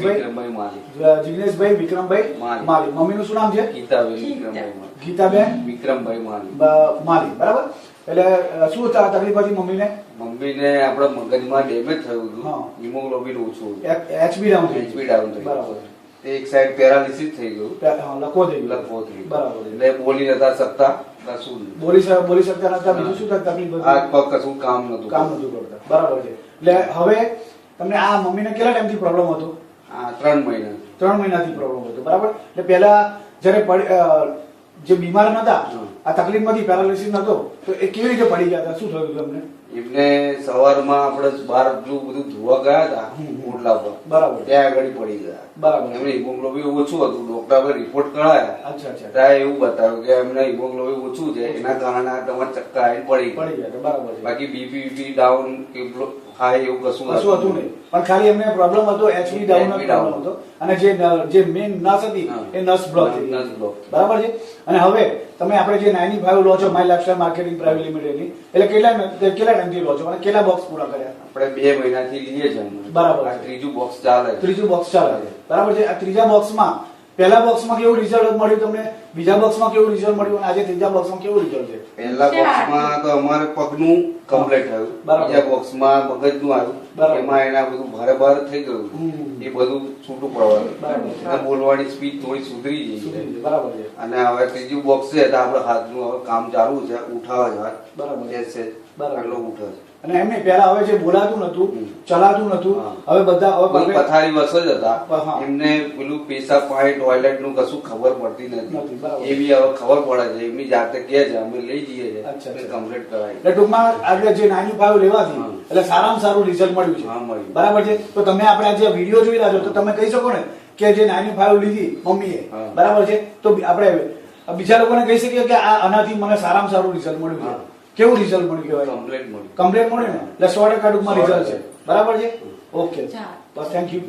વિક્રમભાઈ માલી, જિગ્નેશભાઈ વિક્રમભાઈ માલી. મમ્મીનું શું નામ છે? ગીતાબેન વિક્રમભાઈ માલી. ગીતાબેન વિક્રમભાઈ માલી. માલી, બરાબર. એટલે શું તકલીફ હતી મમ્મીને? મમ્મીને આપણા મગજમાં ડેમેજ થયું હતું, હિમોગ્લોબિન ઓછું હતું, એચબી ડાઉન થઈ બરાબર. એક સાઈડ પેરાલિસિસ થઈ ગયું, લખવો થઈ ગયો, બરાબર. એટલે બોલી નતા શકતા, કશું બોલી શકતા નતા. બીજું શું તકલીફ હતી? હાથ પગ કશું કામ નતું કરતા, બરાબર છે. એટલે હવે તમને આ મમ્મીને કેટલા ટાઈમથી પ્રોબ્લેમ હતો? 3 મહિના. 3 મહિનાથી પ્રોબ્લેમ હતો, બરાબર. એટલે પેલા જયારે જે બીમાર નતા, આ તકલીફમાંથી પેરાલિસિસ નતો, તો એ કેવી રીતે પડી ગયા હતા? શું થયું હતું એમને? એમને સવારમાં આપણે બહાર બધું ધોવા ગયા હતા ઓટલા પર, બરાબર, ત્યાં આગળ પડી ગયા, બરાબર. એમને હિમોગ્લોબિન ઓછું હતું, ડોક્ટર રિપોર્ટ કરાયા. અચ્છા અચ્છા. ત્યાં એવું બતાવ્યું કે એમને હિમોગ્લોબિન ઓછું છે, એના કારણે તમારા ચક્કર આવીને પડી ગયા, બરાબર. બાકી બીપી ડાઉન કે હાઈ એવું કશું હતું નહીં, પણ ખાલી એમને પ્રોબ્લેમ હતો, એચબી ડાઉન પ્રોબ્લેમ હતો, અને જે મેઇન નસ હતી એ નસ બ્લોક થઈ, બરાબર છે. અને હવે તમે આપણે જે 95 લો છો, માય લાઇફસ્ટાઇલ માર્કેટિંગ પ્રાઇવેટ લિમિટેડની, એટલે કેટલા ટાઈમથી લો છો અને કેટલા બોક્સ પૂરા કર્યા? આપણે 2 મહિનાથી લઈએ છીએ, બરાબર. આ ત્રીજું બોક્સ ચાલે છે, બરાબર છે. આ ત્રીજા બોક્સમાં, પહેલા બોક્સમાં કેવું રિઝલ્ટ મળ્યું તમને? બીજા બોક્સમાં કેવું રિઝલ્ટ મળ્યું? આજે ત્રીજા બોક્સમાં કેવું રિઝલ્ટ છે? પહેલા બોક્સમાં તો અમારે પગનું કમ્પ્લીટ થયું, બીજા બોક્સમાં મગજનું આવ્યું, એમાં એના બધું ભારે થઈ ગયું, એ બધું છૂટું પડવાનું, બોલવાની સ્પીડ થોડી સુધરી ગઈ, બરાબર છે. અને હવે ત્રીજું બોક્સ છે તો આપણે હાથનું હવે કામ ચાલુ છે, ઉઠાવે છે હાથ, બરાબર છે એટલો ઉઠે છે. અને એમને પહેલા હવે જે બોલાતું નતું, ચલાતું નતું, હવે બધા પથારી વસ જ હતા, એમને પેલું પેશાબ પાણી ટોયલેટ નું કશું ખબર પડતી નથી, એ બી હવે ખબર પડે છે, એમની જાતે કે છે, અમે લઈ જઈએ છીએ કમ્પ્લીટ કરાવી. એટલે ટૂંકમાં આજે જે 95 લેવાથી એટલે સારામાં સારું રિઝલ્ટ મળ્યું છે, બરાબર છે. તો તમે આપણે જે વિડીયો જોઈ રહ્યા છો, તો તમે કહી શકો ને કે જે 95 લીધી મમ્મીએ, બરાબર છે, તો આપણે બીજા લોકોને કહી શકીએ કે આનાથી મને સારામાં સારું રિઝલ્ટ મળ્યું છે. કેવું રિઝલ્ટ મળ્યું? કહેવાય કમ્પ્લીટ મળ્યું ને, એટલે 100% ટૂંકમાં રિઝલ્ટ છે, બરાબર છે. Okay, bus, thank you.